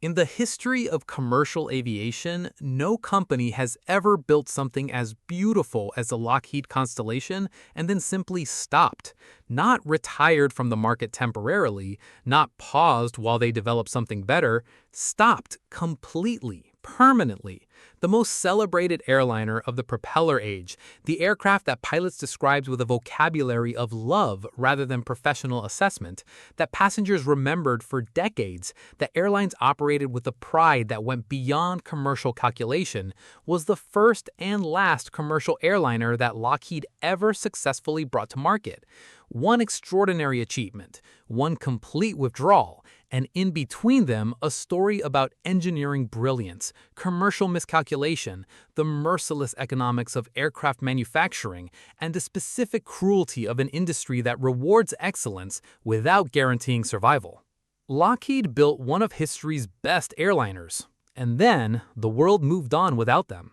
In the history of commercial aviation, no company has ever built something as beautiful as the Lockheed Constellation and then simply stopped. Not retired from the market temporarily, not paused while they developed something better, stopped completely, permanently. The most celebrated airliner of the propeller age, the aircraft that pilots described with a vocabulary of love rather than professional assessment, that passengers remembered for decades, that airlines operated with a pride that went beyond commercial calculation, was the first and last commercial airliner that Lockheed ever successfully brought to market. One extraordinary achievement, one complete withdrawal, and in between them, a story about engineering brilliance, commercial miscalculation, the merciless economics of aircraft manufacturing, and the specific cruelty of an industry that rewards excellence without guaranteeing survival. Lockheed built one of history's best airliners, and then the world moved on without them.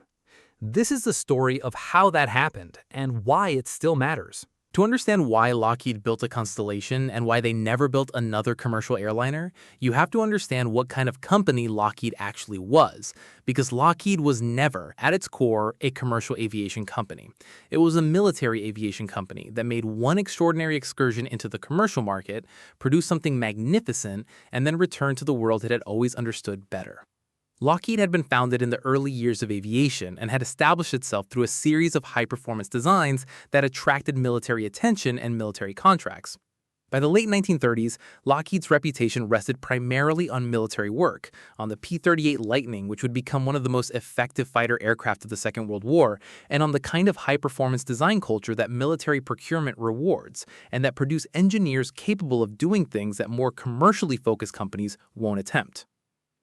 This is the story of how that happened and why it still matters. To understand why Lockheed built a Constellation and why they never built another commercial airliner, you have to understand what kind of company Lockheed actually was, because Lockheed was never, at its core, a commercial aviation company. It was a military aviation company that made one extraordinary excursion into the commercial market, produced something magnificent, and then returned to the world it had always understood better. Lockheed had been founded in the early years of aviation and had established itself through a series of high-performance designs that attracted military attention and military contracts. By the late 1930s, Lockheed's reputation rested primarily on military work, on the P-38 Lightning, which would become one of the most effective fighter aircraft of the Second World War, and on the kind of high-performance design culture that military procurement rewards, and that produce engineers capable of doing things that more commercially focused companies won't attempt.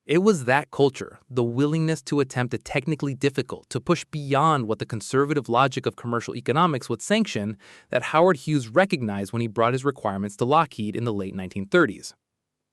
It was that culture, the willingness to attempt the technically difficult, to push beyond what the conservative logic of commercial economics would sanction, that Howard Hughes recognized when he brought his requirements to Lockheed in the late 1930s.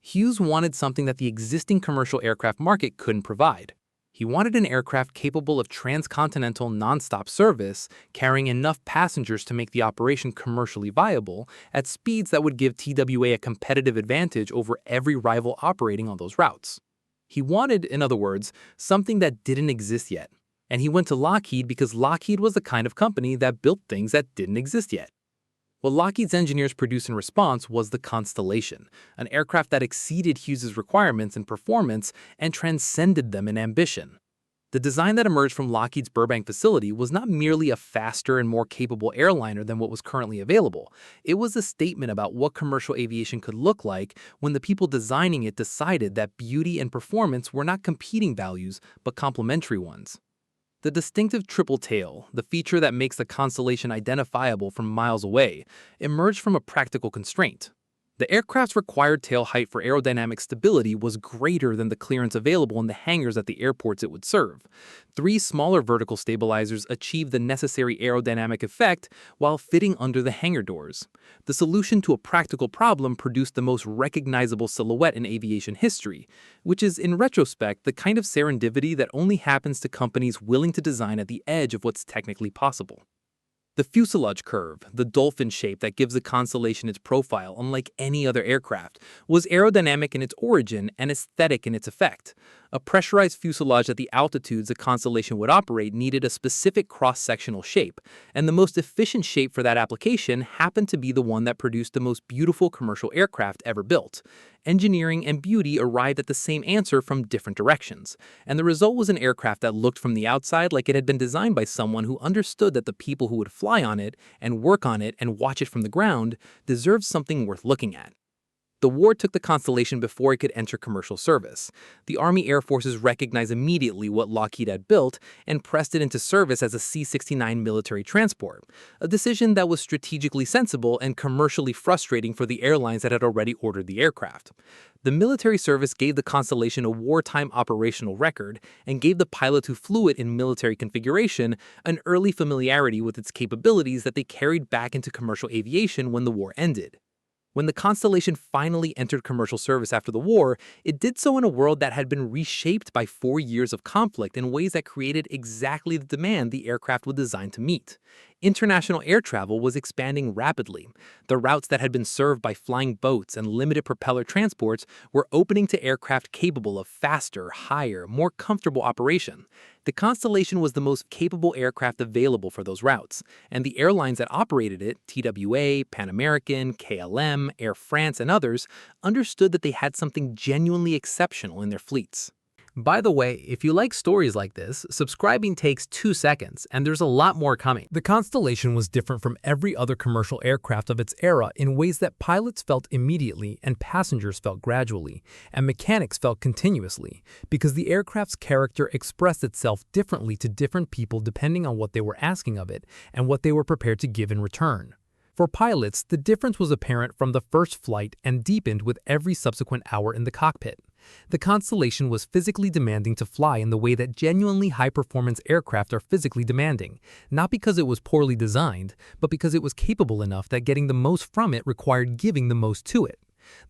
Hughes wanted something that the existing commercial aircraft market couldn't provide. He wanted an aircraft capable of transcontinental nonstop service, carrying enough passengers to make the operation commercially viable, at speeds that would give TWA a competitive advantage over every rival operating on those routes. He wanted, in other words, something that didn't exist yet. And he went to Lockheed because Lockheed was the kind of company that built things that didn't exist yet. What Lockheed's engineers produced in response was the Constellation, an aircraft that exceeded Hughes's requirements in performance and transcended them in ambition. The design that emerged from Lockheed's Burbank facility was not merely a faster and more capable airliner than what was currently available. It was a statement about what commercial aviation could look like when the people designing it decided that beauty and performance were not competing values, but complementary ones. The distinctive triple tail, the feature that makes the Constellation identifiable from miles away, emerged from a practical constraint. The aircraft's required tail height for aerodynamic stability was greater than the clearance available in the hangars at the airports it would serve. 3 smaller vertical stabilizers achieved the necessary aerodynamic effect while fitting under the hangar doors. The solution to a practical problem produced the most recognizable silhouette in aviation history, which is, in retrospect, the kind of serendipity that only happens to companies willing to design at the edge of what's technically possible. The fuselage curve, the dolphin shape that gives the Constellation its profile unlike any other aircraft, was aerodynamic in its origin and aesthetic in its effect. A pressurized fuselage at the altitudes the Constellation would operate needed a specific cross-sectional shape, and the most efficient shape for that application happened to be the one that produced the most beautiful commercial aircraft ever built. Engineering and beauty arrived at the same answer from different directions, and the result was an aircraft that looked from the outside like it had been designed by someone who understood that the people who would fly on it and work on it and watch it from the ground deserved something worth looking at. The war took the Constellation before it could enter commercial service. The Army Air Forces recognized immediately what Lockheed had built and pressed it into service as a C-69 military transport, a decision that was strategically sensible and commercially frustrating for the airlines that had already ordered the aircraft. The military service gave the Constellation a wartime operational record and gave the pilots who flew it in military configuration an early familiarity with its capabilities that they carried back into commercial aviation when the war ended. When the Constellation finally entered commercial service after the war, it did so in a world that had been reshaped by 4 years of conflict in ways that created exactly the demand the aircraft was designed to meet. International air travel was expanding rapidly. The routes that had been served by flying boats and limited propeller transports were opening to aircraft capable of faster, higher, more comfortable operation. The Constellation was the most capable aircraft available for those routes, and the airlines that operated it, TWA, Pan American, KLM, Air France, and others, understood that they had something genuinely exceptional in their fleets. By the way, if you like stories like this, subscribing takes 2 seconds, and there's a lot more coming. The Constellation was different from every other commercial aircraft of its era in ways that pilots felt immediately and passengers felt gradually, and mechanics felt continuously, because the aircraft's character expressed itself differently to different people depending on what they were asking of it and what they were prepared to give in return. For pilots, the difference was apparent from the first flight and deepened with every subsequent hour in the cockpit. The Constellation was physically demanding to fly in the way that genuinely high-performance aircraft are physically demanding, not because it was poorly designed, but because it was capable enough that getting the most from it required giving the most to it.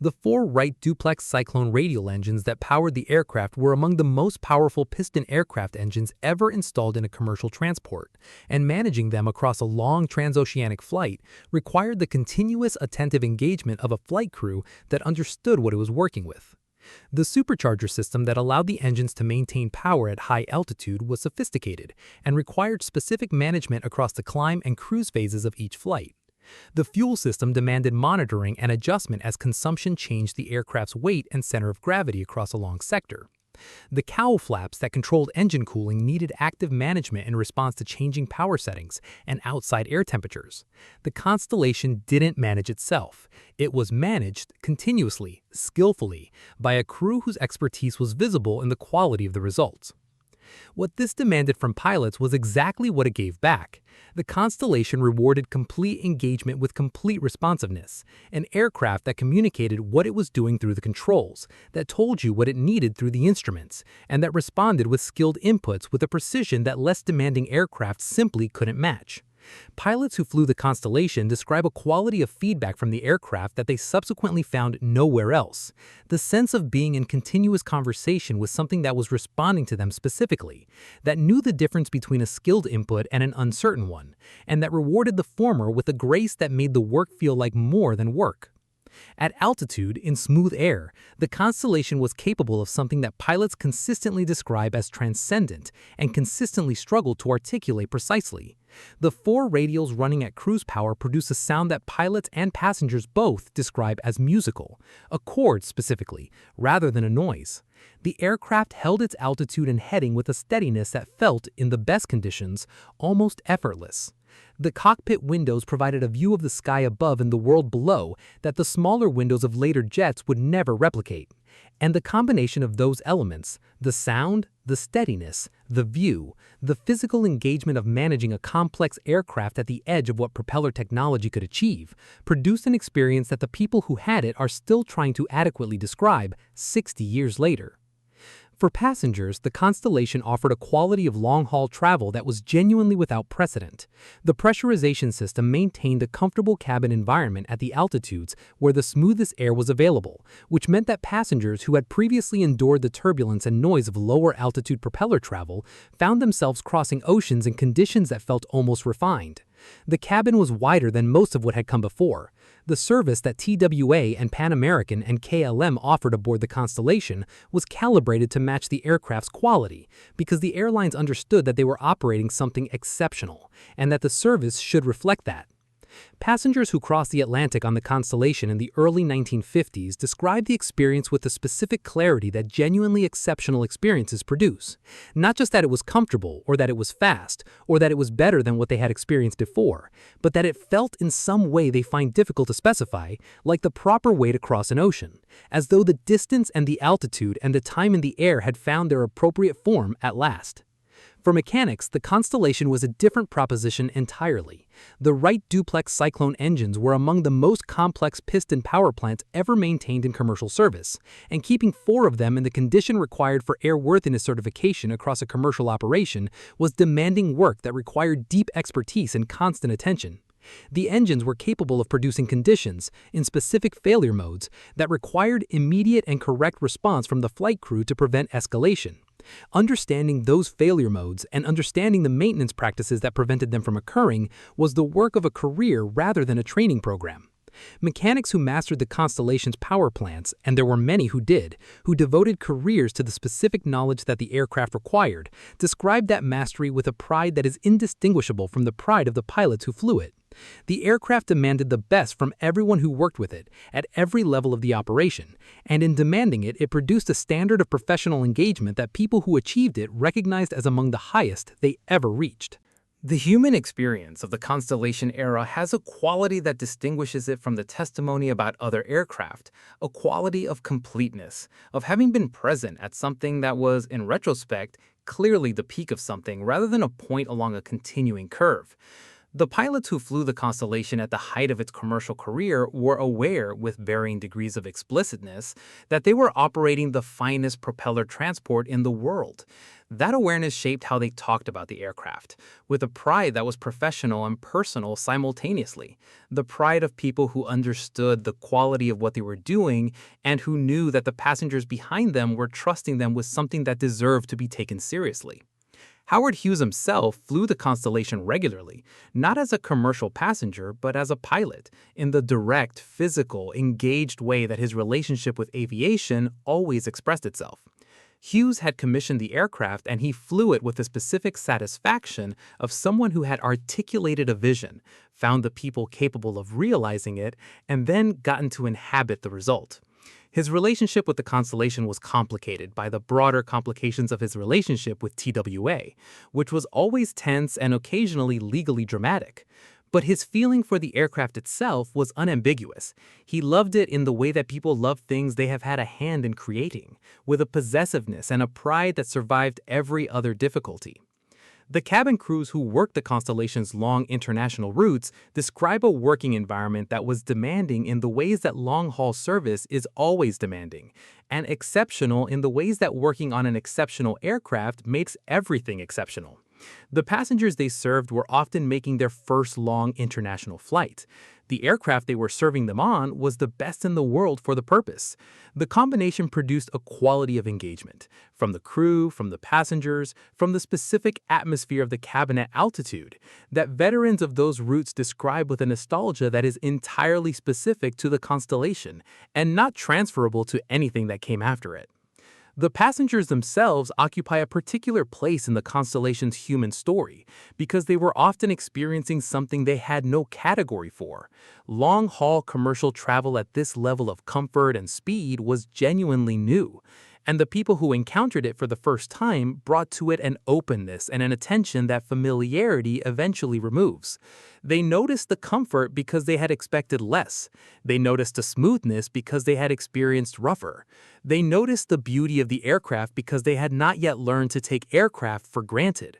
The 4 Wright duplex Cyclone radial engines that powered the aircraft were among the most powerful piston aircraft engines ever installed in a commercial transport, and managing them across a long transoceanic flight required the continuous attentive engagement of a flight crew that understood what it was working with. The supercharger system that allowed the engines to maintain power at high altitude was sophisticated and required specific management across the climb and cruise phases of each flight. The fuel system demanded monitoring and adjustment as consumption changed the aircraft's weight and center of gravity across a long sector. The cowl flaps that controlled engine cooling needed active management in response to changing power settings and outside air temperatures. The Constellation didn't manage itself. It was managed continuously, skillfully, by a crew whose expertise was visible in the quality of the results. What this demanded from pilots was exactly what it gave back. The Constellation rewarded complete engagement with complete responsiveness, an aircraft that communicated what it was doing through the controls, that told you what it needed through the instruments, and that responded with skilled inputs with a precision that less demanding aircraft simply couldn't match. Pilots who flew the Constellation describe a quality of feedback from the aircraft that they subsequently found nowhere else. The sense of being in continuous conversation with something that was responding to them specifically, that knew the difference between a skilled input and an uncertain one, and that rewarded the former with a grace that made the work feel like more than work. At altitude, in smooth air, the Constellation was capable of something that pilots consistently describe as transcendent and consistently struggle to articulate precisely. The 4 radials running at cruise power produce a sound that pilots and passengers both describe as musical, a chord specifically, rather than a noise. The aircraft held its altitude and heading with a steadiness that felt, in the best conditions, almost effortless. The cockpit windows provided a view of the sky above and the world below that the smaller windows of later jets would never replicate. And the combination of those elements, the sound, the steadiness, the view, the physical engagement of managing a complex aircraft at the edge of what propeller technology could achieve, produced an experience that the people who had it are still trying to adequately describe 60 years later. For passengers, the Constellation offered a quality of long-haul travel that was genuinely without precedent. The pressurization system maintained a comfortable cabin environment at the altitudes where the smoothest air was available, which meant that passengers who had previously endured the turbulence and noise of lower-altitude propeller travel found themselves crossing oceans in conditions that felt almost refined. The cabin was wider than most of what had come before. The service that TWA and Pan American and KLM offered aboard the Constellation was calibrated to match the aircraft's quality, because the airlines understood that they were operating something exceptional, and that the service should reflect that. Passengers who crossed the Atlantic on the Constellation in the early 1950s described the experience with the specific clarity that genuinely exceptional experiences produce. Not just that it was comfortable, or that it was fast, or that it was better than what they had experienced before, but that it felt in some way they find difficult to specify, like the proper way to cross an ocean, as though the distance and the altitude and the time in the air had found their appropriate form at last. For mechanics, the Constellation was a different proposition entirely. The Wright duplex Cyclone engines were among the most complex piston power plants ever maintained in commercial service, and keeping 4 of them in the condition required for airworthiness certification across a commercial operation was demanding work that required deep expertise and constant attention. The engines were capable of producing conditions, in specific failure modes, that required immediate and correct response from the flight crew to prevent escalation. Understanding those failure modes and understanding the maintenance practices that prevented them from occurring was the work of a career rather than a training program. Mechanics who mastered the Constellation's power plants, and there were many who did, who devoted careers to the specific knowledge that the aircraft required, described that mastery with a pride that is indistinguishable from the pride of the pilots who flew it. The aircraft demanded the best from everyone who worked with it, at every level of the operation, and in demanding it, it produced a standard of professional engagement that people who achieved it recognized as among the highest they ever reached. The human experience of the Constellation era has a quality that distinguishes it from the testimony about other aircraft, a quality of completeness, of having been present at something that was, in retrospect, clearly the peak of something rather than a point along a continuing curve. The pilots who flew the Constellation at the height of its commercial career were aware, with varying degrees of explicitness, that they were operating the finest propeller transport in the world. That awareness shaped how they talked about the aircraft, with a pride that was professional and personal simultaneously. The pride of people who understood the quality of what they were doing and who knew that the passengers behind them were trusting them with something that deserved to be taken seriously. Howard Hughes himself flew the Constellation regularly, not as a commercial passenger, but as a pilot, in the direct, physical, engaged way that his relationship with aviation always expressed itself. Hughes had commissioned the aircraft and he flew it with the specific satisfaction of someone who had articulated a vision, found the people capable of realizing it, and then gotten to inhabit the result. His relationship with the Constellation was complicated by the broader complications of his relationship with TWA, which was always tense and occasionally legally dramatic. But his feeling for the aircraft itself was unambiguous. He loved it in the way that people love things they have had a hand in creating, with a possessiveness and a pride that survived every other difficulty. The cabin crews who worked the Constellation's long international routes describe a working environment that was demanding in the ways that long-haul service is always demanding, and exceptional in the ways that working on an exceptional aircraft makes everything exceptional. The passengers they served were often making their first long international flight. The aircraft they were serving them on was the best in the world for the purpose. The combination produced a quality of engagement, from the crew, from the passengers, from the specific atmosphere of the cabin at altitude, that veterans of those routes describe with a nostalgia that is entirely specific to the Constellation, and not transferable to anything that came after it. The passengers themselves occupy a particular place in the Constellation's human story because they were often experiencing something they had no category for. Long-haul commercial travel at this level of comfort and speed was genuinely new, and the people who encountered it for the first time brought to it an openness and an attention that familiarity eventually removes. They noticed the comfort because they had expected less. They noticed the smoothness because they had experienced rougher. They noticed the beauty of the aircraft because they had not yet learned to take aircraft for granted.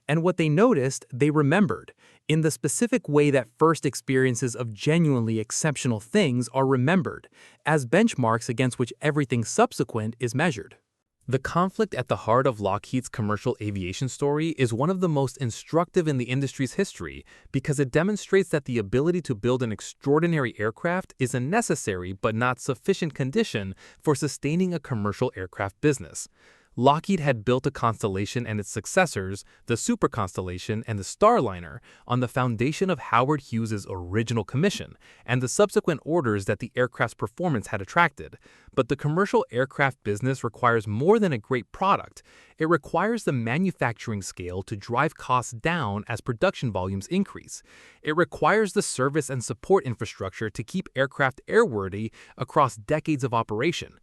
And what they noticed, they remembered, in the specific way that first experiences of genuinely exceptional things are remembered, as benchmarks against which everything subsequent is measured. The conflict at the heart of Lockheed's commercial aviation story is one of the most instructive in the industry's history because it demonstrates that the ability to build an extraordinary aircraft is a necessary but not sufficient condition for sustaining a commercial aircraft business. Lockheed had built a Constellation and its successors, the Super Constellation and the Starliner, on the foundation of Howard Hughes's original commission and the subsequent orders that the aircraft's performance had attracted. But the commercial aircraft business requires more than a great product. It requires the manufacturing scale to drive costs down as production volumes increase. It requires the service and support infrastructure to keep aircraft airworthy across decades of operation.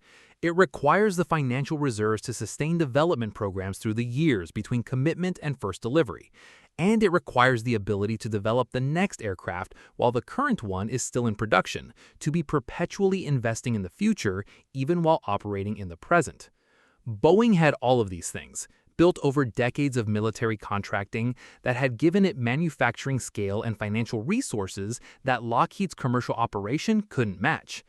It requires the financial reserves to sustain development programs through the years between commitment and first delivery. And it requires the ability to develop the next aircraft while the current one is still in production, to be perpetually investing in the future even while operating in the present. Boeing had all of these things, built over decades of military contracting that had given it manufacturing scale and financial resources that Lockheed's commercial operation couldn't match.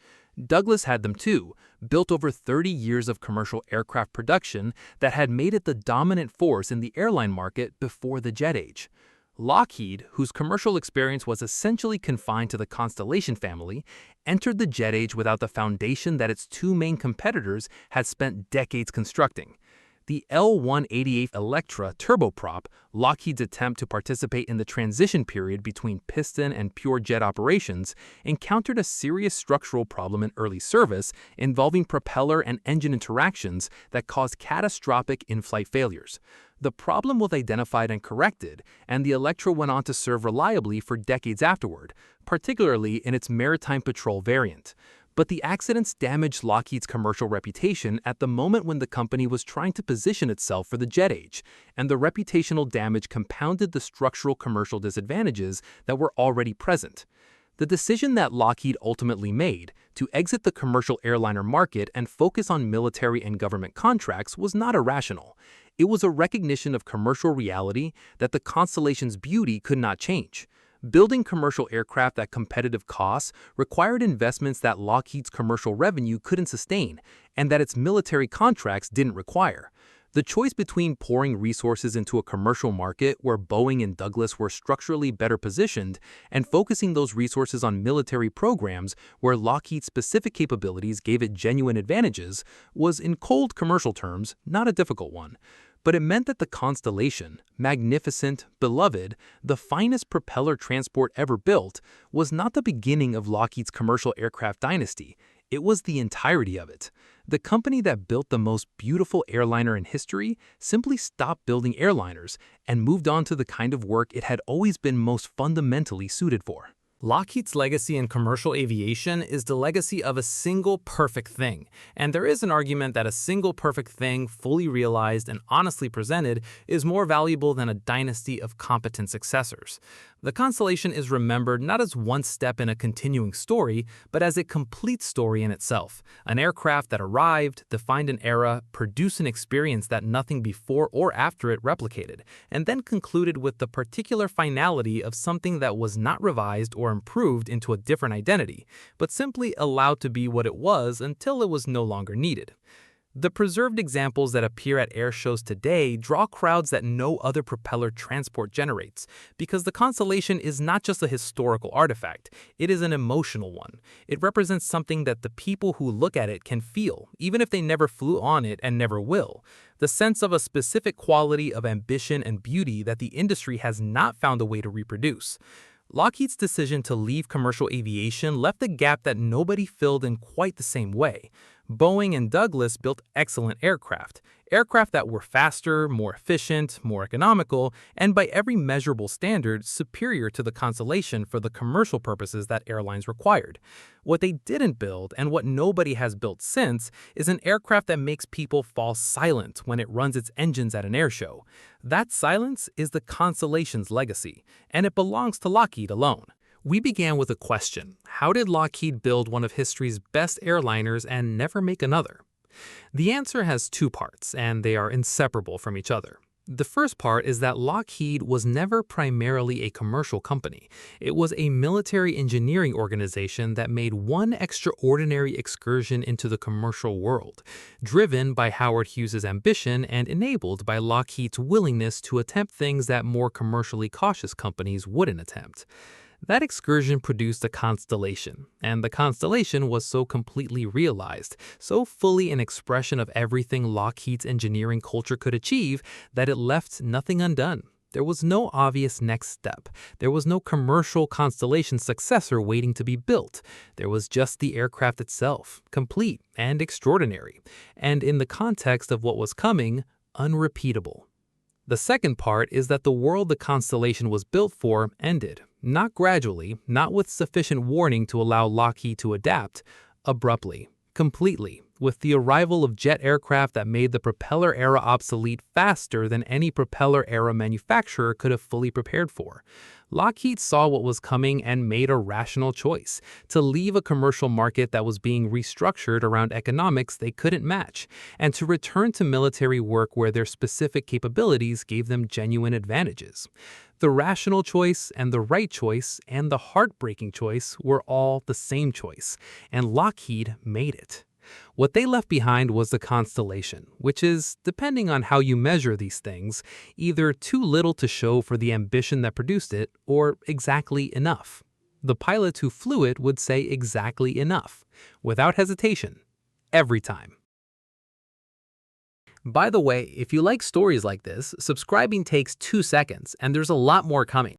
Douglas had them too, built over 30 years of commercial aircraft production that had made it the dominant force in the airline market before the jet age. Lockheed, whose commercial experience was essentially confined to the Constellation family, entered the jet age without the foundation that its two main competitors had spent decades constructing. The L-188 Electra turboprop, Lockheed's attempt to participate in the transition period between piston and pure jet operations, encountered a serious structural problem in early service involving propeller and engine interactions that caused catastrophic in-flight failures. The problem was identified and corrected, and the Electra went on to serve reliably for decades afterward, particularly in its maritime patrol variant. But the accidents damaged Lockheed's commercial reputation at the moment when the company was trying to position itself for the jet age, and the reputational damage compounded the structural commercial disadvantages that were already present. The decision that Lockheed ultimately made, to exit the commercial airliner market and focus on military and government contracts, was not irrational. It was a recognition of commercial reality that the Constellation's beauty could not change. Building commercial aircraft at competitive costs required investments that Lockheed's commercial revenue couldn't sustain, and that its military contracts didn't require. The choice between pouring resources into a commercial market where Boeing and Douglas were structurally better positioned and focusing those resources on military programs where Lockheed's specific capabilities gave it genuine advantages was, in cold commercial terms, not a difficult one. But it meant that the Constellation, magnificent, beloved, the finest propeller transport ever built, was not the beginning of Lockheed's commercial aircraft dynasty. It was the entirety of it. The company that built the most beautiful airliner in history simply stopped building airliners and moved on to the kind of work it had always been most fundamentally suited for. Lockheed's legacy in commercial aviation is the legacy of a single perfect thing, and there is an argument that a single perfect thing, fully realized and honestly presented, is more valuable than a dynasty of competent successors. The Constellation is remembered not as one step in a continuing story, but as a complete story in itself, an aircraft that arrived, defined an era, produced an experience that nothing before or after it replicated, and then concluded with the particular finality of something that was not revised or improved into a different identity, but simply allowed to be what it was until it was no longer needed. The preserved examples that appear at air shows today draw crowds that no other propeller transport generates, because the Constellation is not just a historical artifact, it is an emotional one. It represents something that the people who look at it can feel, even if they never flew on it and never will. The sense of a specific quality of ambition and beauty that the industry has not found a way to reproduce. Lockheed's decision to leave commercial aviation left a gap that nobody filled in quite the same way. Boeing and Douglas built excellent aircraft that were faster, more efficient, more economical, and by every measurable standard, superior to the Constellation for the commercial purposes that airlines required. What they didn't build, and what nobody has built since, is an aircraft that makes people fall silent when it runs its engines at an airshow. That silence is the Constellation's legacy, and it belongs to Lockheed alone. We began with a question: how did Lockheed build one of history's best airliners and never make another? The answer has two parts, and they are inseparable from each other. The first part is that Lockheed was never primarily a commercial company. It was a military engineering organization that made one extraordinary excursion into the commercial world, driven by Howard Hughes's ambition and enabled by Lockheed's willingness to attempt things that more commercially cautious companies wouldn't attempt. That excursion produced a Constellation, and the Constellation was so completely realized, so fully an expression of everything Lockheed's engineering culture could achieve, that it left nothing undone. There was no obvious next step. There was no commercial Constellation successor waiting to be built. There was just the aircraft itself, complete and extraordinary, and in the context of what was coming, unrepeatable. The second part is that the world the Constellation was built for ended. Not gradually, not with sufficient warning to allow Lockheed to adapt, abruptly, completely, with the arrival of jet aircraft that made the propeller era obsolete faster than any propeller era manufacturer could have fully prepared for. Lockheed saw what was coming and made a rational choice to leave a commercial market that was being restructured around economics they couldn't match, and to return to military work where their specific capabilities gave them genuine advantages. The rational choice and the right choice and the heartbreaking choice were all the same choice, and Lockheed made it. What they left behind was the Constellation, which is, depending on how you measure these things, either too little to show for the ambition that produced it, or exactly enough. The pilot who flew it would say exactly enough, without hesitation, every time. By the way, if you like stories like this, subscribing takes 2 seconds, and there's a lot more coming.